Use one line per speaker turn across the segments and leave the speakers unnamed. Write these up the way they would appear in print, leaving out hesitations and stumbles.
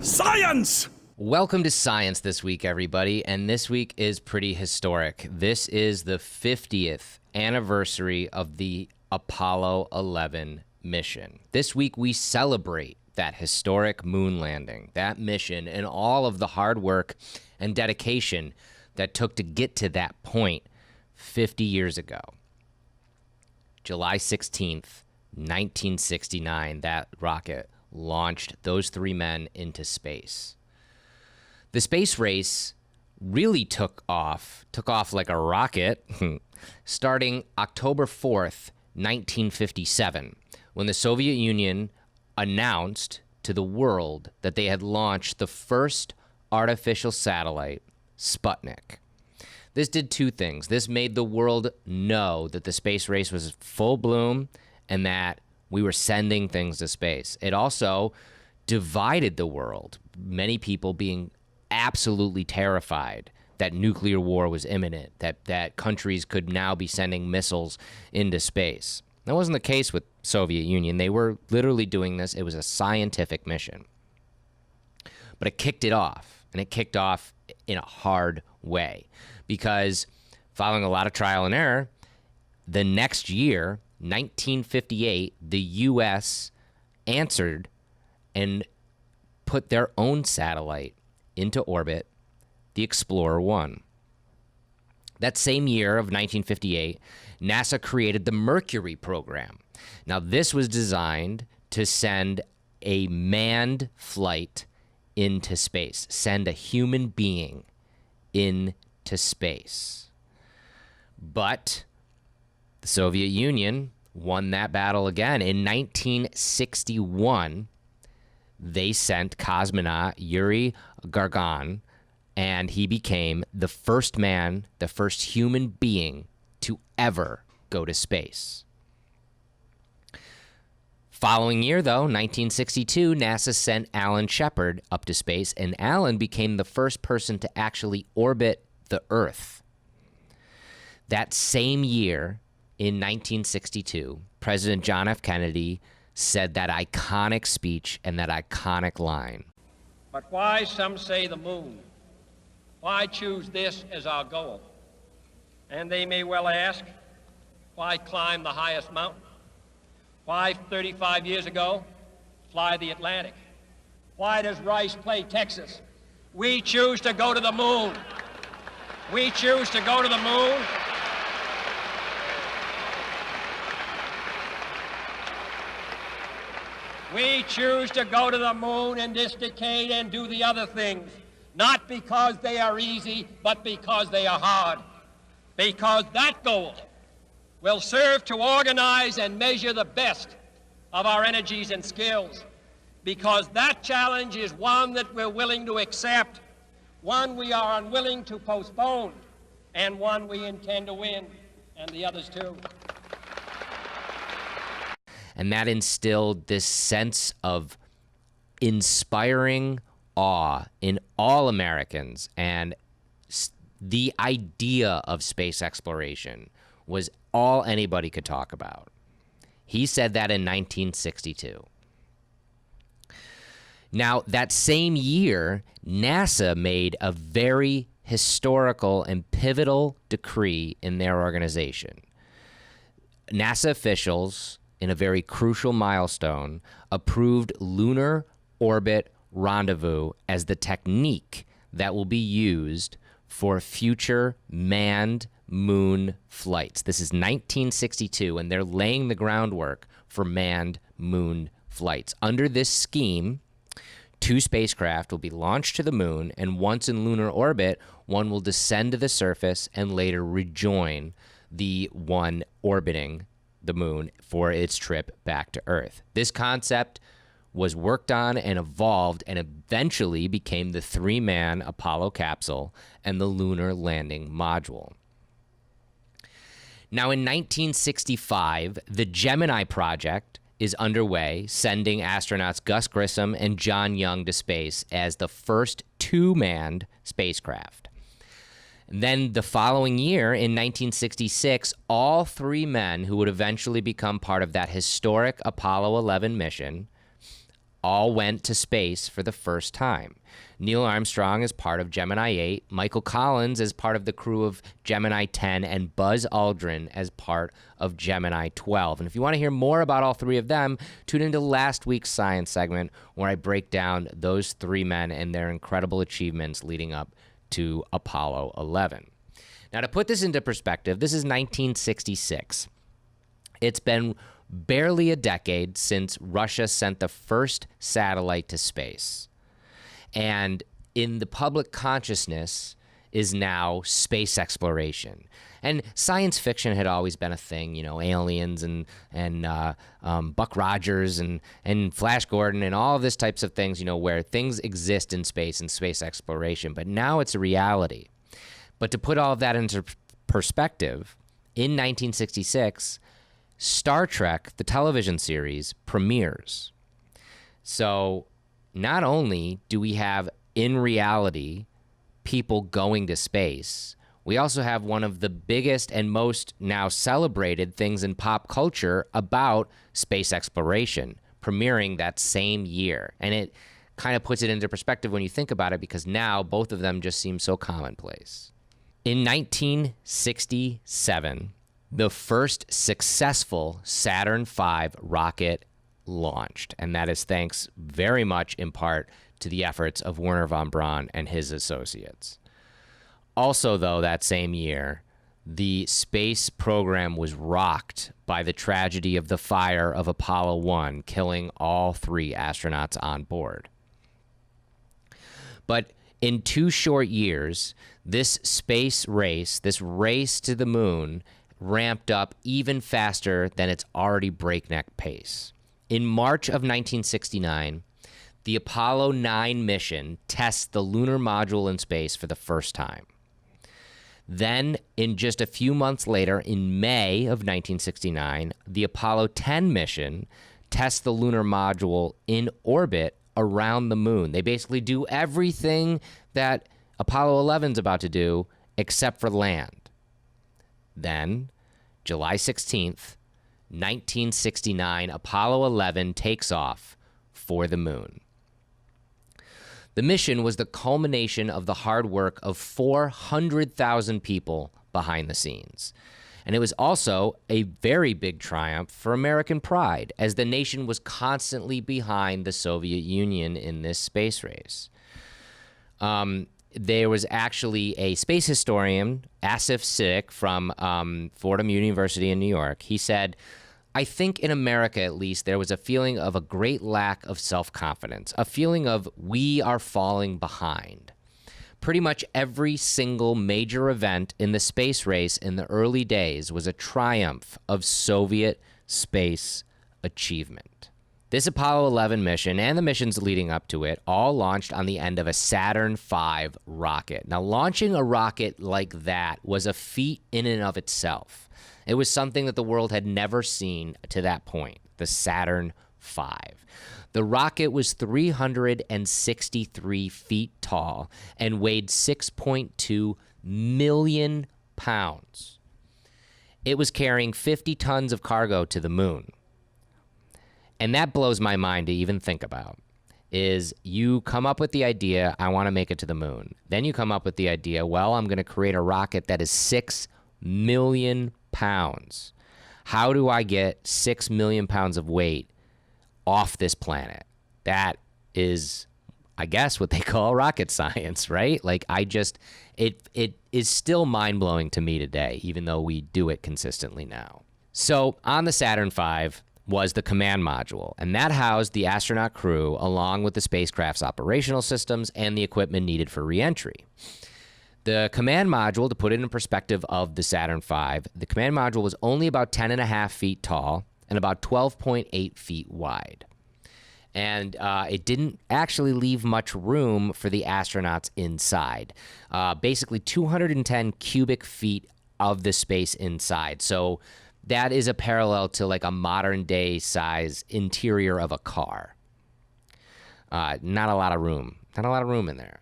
Science!
Welcome to Science this week, everybody, and this week is pretty historic. This is the 50th anniversary of the Apollo 11 mission. This week we celebrate that historic moon landing, that mission, and all of the hard work and dedication that took to get to that point 50 years ago. July 16th, 1969, that rocket launched those three men into space. The space race really took off like a rocket, starting October 4th, 1957, when the Soviet Union announced to the world that they had launched the first artificial satellite, Sputnik. This did two things. This made the world know that the space race was full bloom and that we were sending things to space. It also divided the world, many people being absolutely terrified that nuclear war was imminent, that countries could now be sending missiles into space. That wasn't the case with Soviet Union. They were literally doing this. It was a scientific mission. But it kicked it off, and it kicked off in a hard way because following a lot of trial and error, the next year, 1958, the U.S. answered and put their own satellite into orbit, the Explorer 1. That same year of 1958, NASA created the Mercury Program. Now, this was designed to send a manned flight into space, send a human being into space. But the Soviet Union won that battle again. In 1961, they sent cosmonaut Yuri Gagarin, and he became the first man, the first human being to ever go to space. Following year, though, 1962, NASA sent Alan Shepard up to space, and Alan became the first person to actually orbit the Earth. That same year, in 1962, President John F. Kennedy said that iconic speech and that iconic line.
But why, some say, the moon? Why choose this as our goal? And they may well ask, why climb the highest mountain? Why, 35 years ago, fly the Atlantic? Why does Rice play Texas? We choose to go to the moon. We choose to go to the moon. We choose to go to the moon in this decade and do the other things, not because they are easy, but because they are hard. Because that goal will serve to organize and measure the best of our energies and skills. Because that challenge is one that we're willing to accept, one we are unwilling to postpone, and one we intend to win, and the others too.
And that instilled this sense of inspiring awe in all Americans. And the idea of space exploration was all anybody could talk about. He said that in 1962. Now, that same year, NASA made a very historical and pivotal decree in their organization. NASA officials, in a very crucial milestone, approved lunar orbit rendezvous as the technique that will be used for future manned moon flights. This is 1962, and they're laying the groundwork for manned moon flights. Under this scheme, 2 spacecraft will be launched to the moon, and once in lunar orbit, one will descend to the surface and later rejoin the one orbiting the moon for its trip back to Earth. This concept was worked on and evolved and eventually became the 3-man Apollo capsule and the lunar landing module. Now, in 1965, the Gemini Project is underway, sending astronauts Gus Grissom and John Young to space as the first 2-manned spacecraft. Then the following year, in 1966, all 3 men who would eventually become part of that historic Apollo 11 mission all went to space for the first time. Neil Armstrong is part of Gemini 8, Michael Collins is part of the crew of Gemini 10, and Buzz Aldrin as part of Gemini 12. And if you want to hear more about all three of them, tune into last week's science segment where I break down those three men and their incredible achievements leading up to Apollo 11. Now, to put this into perspective, this is 1966. It's been barely a decade since Russia sent the first satellite to space. And in the public consciousness is now space exploration. And science fiction had always been a thing, you know, aliens and Buck Rogers and Flash Gordon and all of this types of things, you know, where things exist in space and space exploration. But now it's a reality. But to put all of that into perspective, in 1966, Star Trek, the television series, premieres. So not only do we have, in reality, people going to space, we also have one of the biggest and most now celebrated things in pop culture about space exploration, premiering that same year. And it kind of puts it into perspective when you think about it, because now both of them just seem so commonplace. In 1967, the first successful Saturn V rocket launched, and that is thanks very much in part to the efforts of Wernher von Braun and his associates. Also, though, that same year, the space program was rocked by the tragedy of the fire of Apollo 1, killing all three astronauts on board. But in 2 short years, this space race, this race to the moon, ramped up even faster than its already breakneck pace. In March of 1969, the Apollo 9 mission tests the lunar module in space for the first time. Then, in just a few months later, in May of 1969, the Apollo 10 mission tests the lunar module in orbit around the moon. They basically do everything that Apollo 11 is about to do, except for land. Then, July 16th, 1969, Apollo 11 takes off for the moon. The mission was the culmination of the hard work of 400,000 people behind the scenes. And it was also a very big triumph for American pride, as the nation was constantly behind the Soviet Union in this space race. There was actually a space historian, Asif Siddiq, from Fordham University in New York. He said, I think in America, at least, there was a feeling of a great lack of self-confidence, a feeling of we are falling behind. Pretty much every single major event in the space race in the early days was a triumph of Soviet space achievement. This Apollo 11 mission and the missions leading up to it all launched on the end of a Saturn V rocket. Now, launching a rocket like that was a feat in and of itself. It was something that the world had never seen to that point, the Saturn V. The rocket was 363 feet tall and weighed 6.2 million pounds. It was carrying 50 tons of cargo to the moon. And that blows my mind to even think about, is you come up with the idea, I want to make it to the moon. Then you come up with the idea, well, I'm going to create a rocket that is 6 million pounds. How do I get 6 million pounds of weight off this planet? That is, I guess, what they call rocket science, right? Like, it is still mind-blowing to me today, even though we do it consistently now. So on the Saturn V was the command module, and that housed the astronaut crew along with the spacecraft's operational systems and the equipment needed for re-entry. The command module, to put it in perspective of the Saturn V, the command module was only about 10.5 feet tall and about 12.8 feet wide. And it didn't actually leave much room for the astronauts inside. Basically 210 cubic feet of the space inside. So that is a parallel to like a modern day size interior of a car. Not a lot of room. Not a lot of room in there.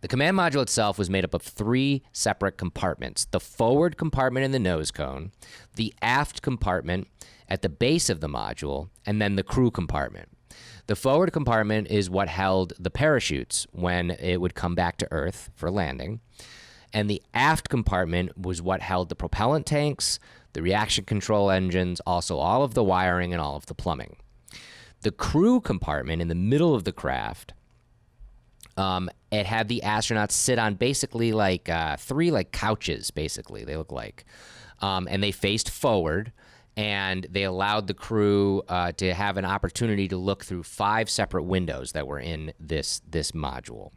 The command module itself was made up of 3 separate compartments: the forward compartment in the nose cone, the aft compartment at the base of the module, and then the crew compartment. The forward compartment is what held the parachutes when it would come back to Earth for landing. And the aft compartment was what held the propellant tanks, the reaction control engines, also all of the wiring and all of the plumbing. The crew compartment in the middle of the craft, it had the astronauts sit on basically like three like couches, basically, they look like. And they faced forward, and they allowed the crew to have an opportunity to look through 5 separate windows that were in this module.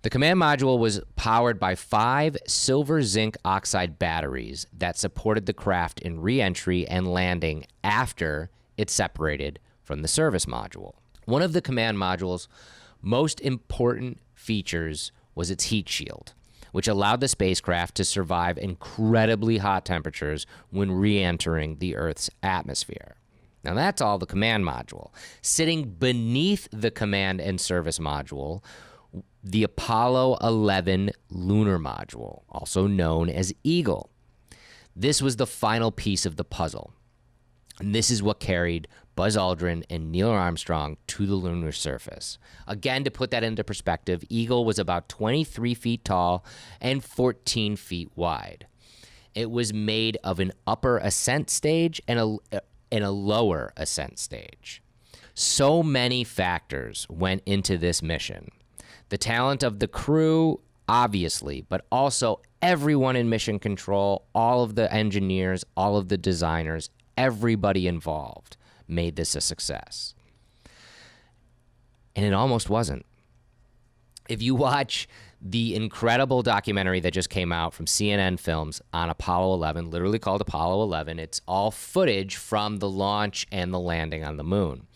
The command module was powered by 5 silver zinc oxide batteries that supported the craft in re-entry and landing after it separated from the service module. One of the command module's most important features was its heat shield, which allowed the spacecraft to survive incredibly hot temperatures when re-entering the Earth's atmosphere. Now that's all the command module. Sitting beneath the command and service module, the Apollo 11 lunar module, also known as Eagle. This was the final piece of the puzzle. And this is what carried Buzz Aldrin and Neil Armstrong to the lunar surface. Again, to put that into perspective, Eagle was about 23 feet tall and 14 feet wide. It was made of an upper ascent stage and a lower ascent stage. So many factors went into this mission. The talent of the crew, obviously, but also everyone in mission control, all of the engineers, all of the designers, everybody involved made this a success. And it almost wasn't. If you watch the incredible documentary that just came out from CNN Films on Apollo 11, literally called Apollo 11, it's all footage from the launch and the landing on the moon.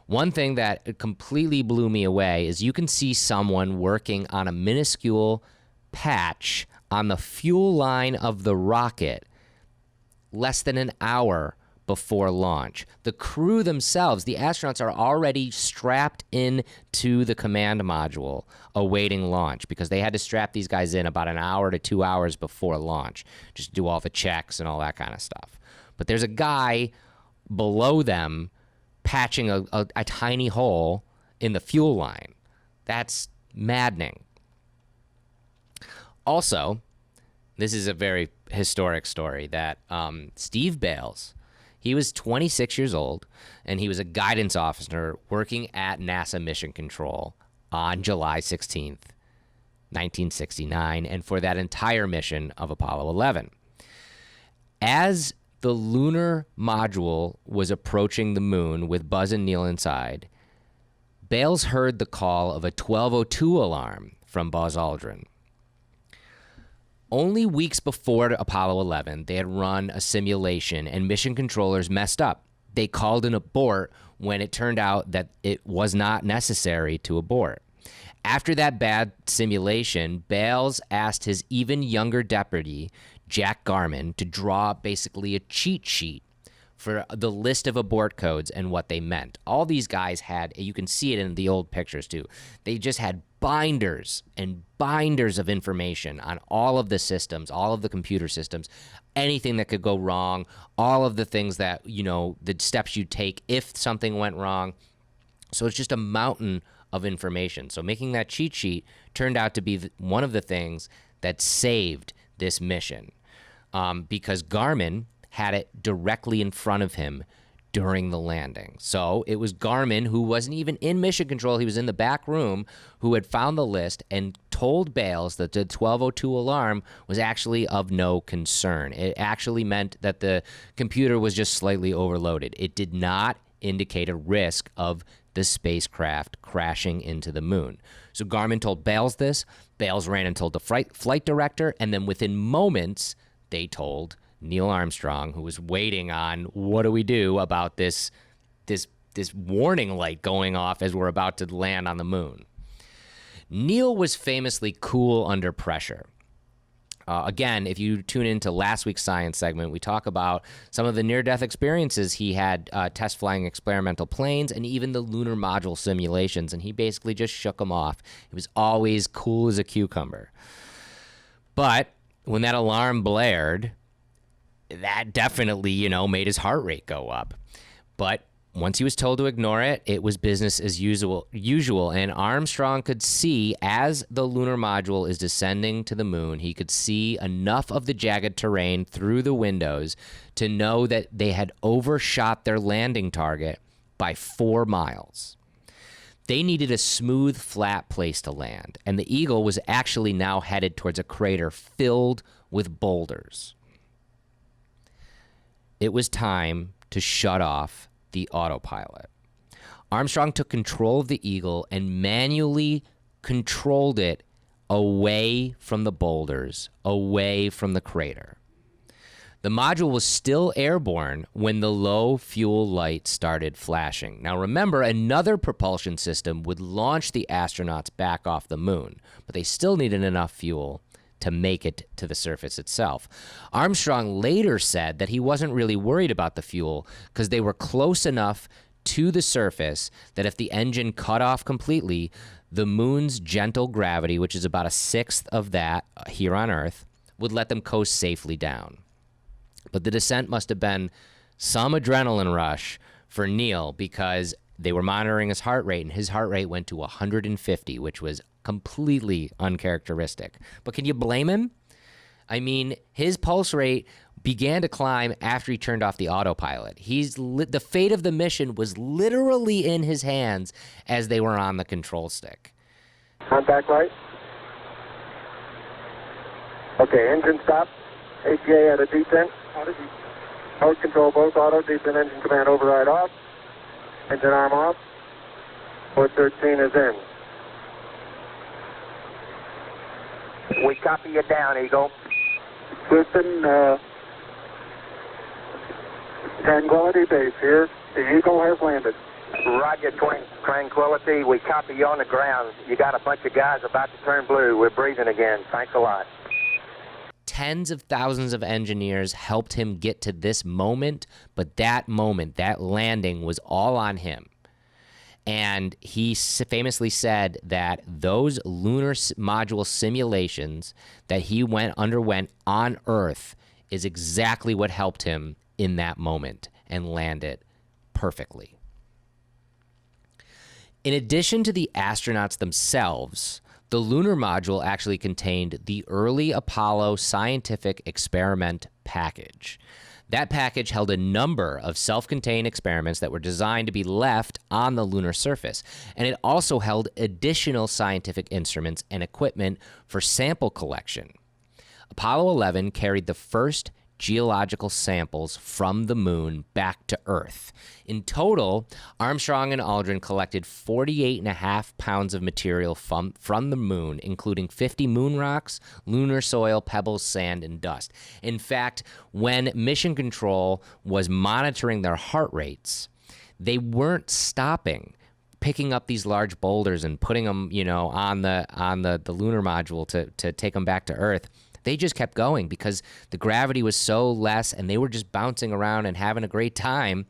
One thing that completely blew me away is you can see someone working on a minuscule patch on the fuel line of the rocket less than an hour before launch. The crew themselves, the astronauts, are already strapped into the command module awaiting launch because they had to strap these guys in about an hour to 2 hours before launch, just do all the checks and all that kind of stuff. But there's a guy below them patching a tiny hole in the fuel line. That's maddening. Also, this is a very historic story that Steve Bales, he was 26 years old, and he was a guidance officer working at NASA Mission Control on July 16th, 1969, and for that entire mission of Apollo 11. As the lunar module was approaching the moon with Buzz and Neil inside, Bales heard the call of a 1202 alarm from Buzz Aldrin. Only weeks before Apollo 11, they had run a simulation and mission controllers messed up. They called an abort when it turned out that it was not necessary to abort. After that bad simulation, Bales asked his even younger deputy, Jack Garman, to draw basically a cheat sheet for the list of abort codes and what they meant. All these guys had, you can see it in the old pictures too, they just had binders and binders of information on all of the systems, all of the computer systems, anything that could go wrong, all of the things that, you know, the steps you take if something went wrong. So it's just a mountain of information. So making that cheat sheet turned out to be one of the things that saved this mission, because Garmin had it directly in front of him during the landing. So it was Garmin, who wasn't even in mission control, he was in the back room, who had found the list and told Bales that the 1202 alarm was actually of no concern. It actually meant that the computer was just slightly overloaded. It did not indicate a risk of the spacecraft crashing into the moon. So Garmin told Bales this. Bales ran and told the flight director, and then within moments, they told Neil Armstrong, who was waiting on what do we do about this warning light going off as we're about to land on the moon. Neil was famously cool under pressure. Again, if you tune into last week's science segment, we talk about some of the near-death experiences he had test flying experimental planes and even the lunar module simulations, and he basically just shook them off. He was always cool as a cucumber. But when that alarm blared, that definitely, made his heart rate go up. But Once he was told to ignore it, it was business as usual. And Armstrong could see, as the lunar module is descending to the moon, he could see enough of the jagged terrain through the windows to know that they had overshot their landing target by 4 miles. They needed a smooth, flat place to land, and the Eagle was actually now headed towards a crater filled with boulders. It was time to shut off the autopilot. Armstrong took control of the Eagle and manually controlled it away from the boulders, away from the crater. The module was still airborne when the low fuel light started flashing. Now remember, another propulsion system would launch the astronauts back off the moon, but they still needed enough fuel to make it to the surface itself. Armstrong later said that he wasn't really worried about the fuel because they were close enough to the surface that if the engine cut off completely, the moon's gentle gravity, which is about 1/6 of that here on Earth, would let them coast safely down. But the descent must have been some adrenaline rush for Neil because they were monitoring his heart rate, and his heart rate went to 150, which was completely uncharacteristic. But can you blame him? I mean, his pulse rate began to climb after he turned off the autopilot. The fate of the mission was literally in his hands as they were on the control stick.
Contact light. Okay, engine stop. ATA at a descent. Mode control both auto, descent engine command override off. Engine arm off. Port 13 is in.
We copy you down, Eagle.
Houston, Tranquility Base here. The Eagle has landed.
Roger, Tranquility. We copy you on the ground. You got a bunch of guys about to turn blue. We're breathing again. Thanks a lot.
Tens of thousands of engineers helped him get to this moment, but that moment, that landing, was all on him. And he famously said that those lunar module simulations that he underwent on Earth is exactly what helped him in that moment and land it perfectly. In addition to the astronauts themselves, the lunar module actually contained the early Apollo scientific experiment package. That package held a number of self-contained experiments that were designed to be left on the lunar surface, and it also held additional scientific instruments and equipment for sample collection. Apollo 11 carried the first geological samples from the moon back to Earth. In total, Armstrong and Aldrin collected 48.5 pounds of material from the moon, including 50 moon rocks, lunar soil, pebbles, sand, and dust. In fact, when Mission Control was monitoring their heart rates, they weren't stopping picking up these large boulders and putting them, on the lunar module to take them back to Earth. They just kept going because the gravity was so less and they were just bouncing around and having a great time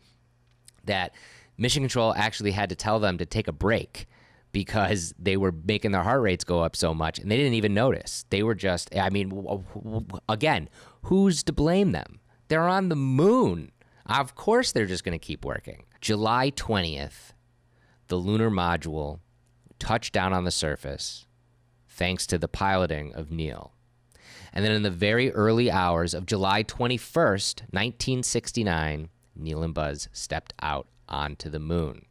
that Mission Control actually had to tell them to take a break because they were making their heart rates go up so much, and they didn't even notice. They were just, again, who's to blame them? They're on the moon. Of course they're just going to keep working. July 20th, the lunar module touched down on the surface thanks to the piloting of Neil. And then in the very early hours of July 21st, 1969, Neil and Buzz stepped out onto the moon.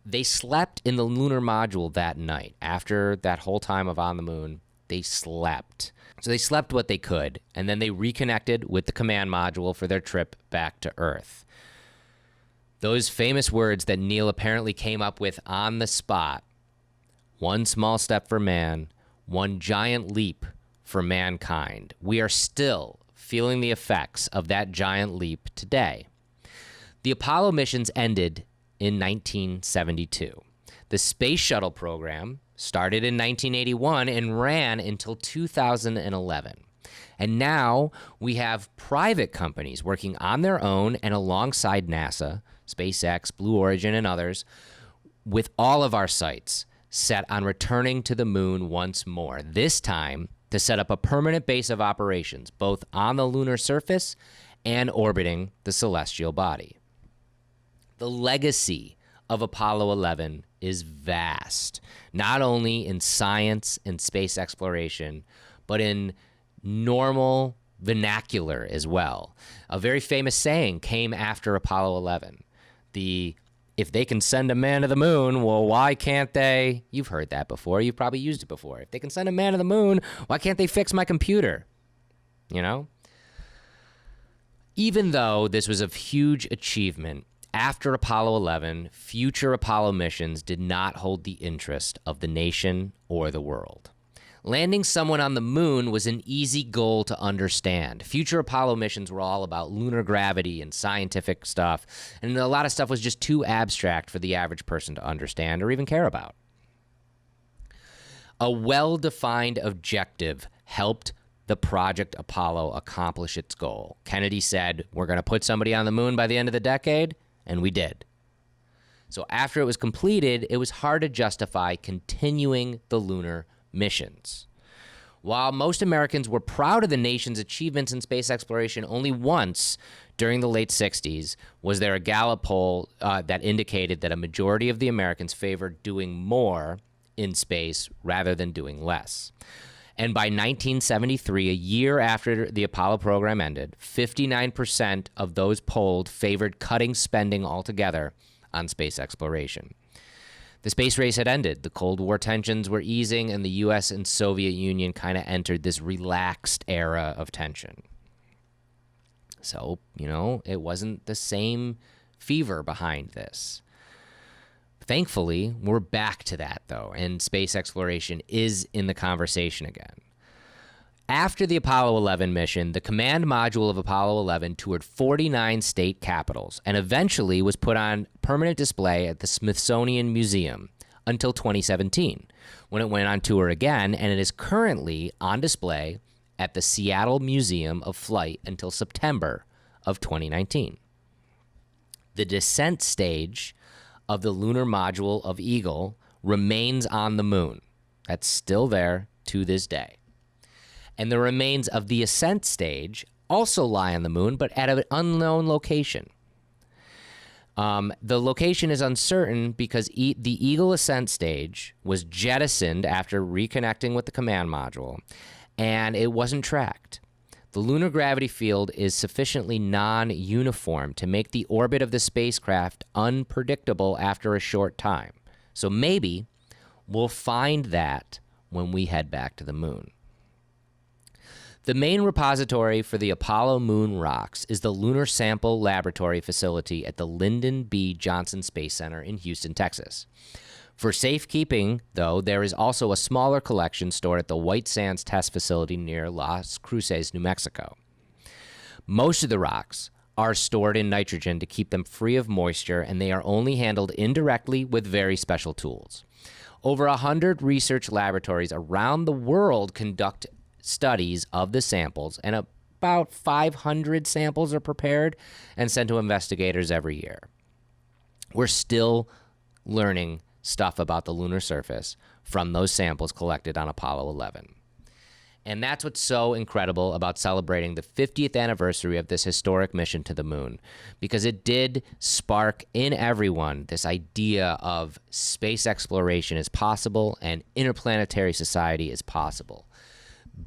They slept in the lunar module that night. After that whole time of on the moon, they slept. So they slept what they could, and then they reconnected with the command module for their trip back to Earth. Those famous words that Neil apparently came up with on the spot: one small step for man, one giant leap for mankind. We are still feeling the effects of that giant leap today. The Apollo missions ended in 1972. The Space Shuttle program started in 1981 and ran until 2011. And now we have private companies working on their own and alongside NASA, SpaceX, Blue Origin, and others, with all of our sights set on returning to the moon once more, this time to set up a permanent base of operations, both on the lunar surface and orbiting the celestial body. The legacy of Apollo 11 is vast, not only in science and space exploration, but in normal vernacular as well. A very famous saying came after Apollo 11. If they can send a man to the moon, well, why can't they? You've heard that before. You've probably used it before. If they can send a man to the moon, why can't they fix my computer? You know? Even though this was a huge achievement, after Apollo 11, future Apollo missions did not hold the interest of the nation or the world. Landing someone on the moon was an easy goal to understand. Future Apollo missions were all about lunar gravity and scientific stuff, and a lot of stuff was just too abstract for the average person to understand or even care about. A well-defined objective helped the Project Apollo accomplish its goal. Kennedy said, we're going to put somebody on the moon by the end of the decade, and we did. So after it was completed, it was hard to justify continuing the lunar missions. While most Americans were proud of the nation's achievements in space exploration, only once during the late 60s was there a Gallup poll that indicated that a majority of the Americans favored doing more in space rather than doing less. And by 1973, a year after the Apollo program ended, 59% of those polled favored cutting spending altogether on space exploration. The space race had ended. The Cold War tensions were easing, and the U.S. and Soviet Union kind of entered this relaxed era of tension. So, it wasn't the same fever behind this. Thankfully, we're back to that, though, and space exploration is in the conversation again. After the Apollo 11 mission, the command module of Apollo 11 toured 49 state capitals and eventually was put on permanent display at the Smithsonian Museum until 2017, when it went on tour again, and it is currently on display at the Seattle Museum of Flight until September of 2019. The descent stage of the lunar module of Eagle remains on the moon. That's still there to this day. And the remains of the ascent stage also lie on the moon, but at an unknown location. The location is uncertain because the Eagle ascent stage was jettisoned after reconnecting with the command module, and it wasn't tracked. The lunar gravity field is sufficiently non-uniform to make the orbit of the spacecraft unpredictable after a short time. So maybe we'll find that when we head back to the moon. The main repository for the Apollo moon rocks is the Lunar Sample Laboratory Facility at the Lyndon B. Johnson Space Center in Houston, Texas. For safekeeping, though, there is also a smaller collection stored at the White Sands Test Facility near Las Cruces, New Mexico. Most of the rocks are stored in nitrogen to keep them free of moisture, and they are only handled indirectly with very special tools. Over 100 research laboratories around the world conduct studies of the samples, and about 500 samples are prepared and sent to investigators every year. We're still learning stuff about the lunar surface from those samples collected on Apollo 11. And that's what's so incredible about celebrating the 50th anniversary of this historic mission to the moon, because it did spark in everyone this idea of space exploration is possible and interplanetary society is possible.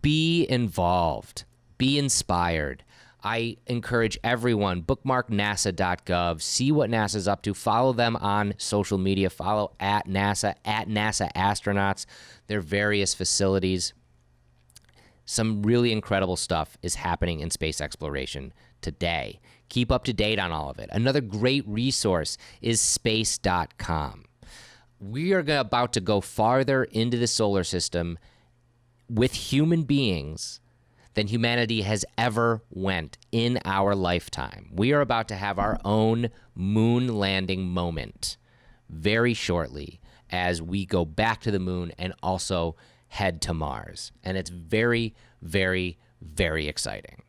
Be involved. Be inspired. I encourage everyone, bookmark nasa.gov, see what NASA's up to, follow them on social media, follow at NASA Astronauts, their various facilities. Some really incredible stuff is happening in space exploration today. Keep up to date on all of it. Another great resource is space.com. We are about to go farther into the solar system with human beings than humanity has ever went in our lifetime. We are about to have our own moon landing moment very shortly as we go back to the moon and also head to Mars. And it's very, very, very exciting.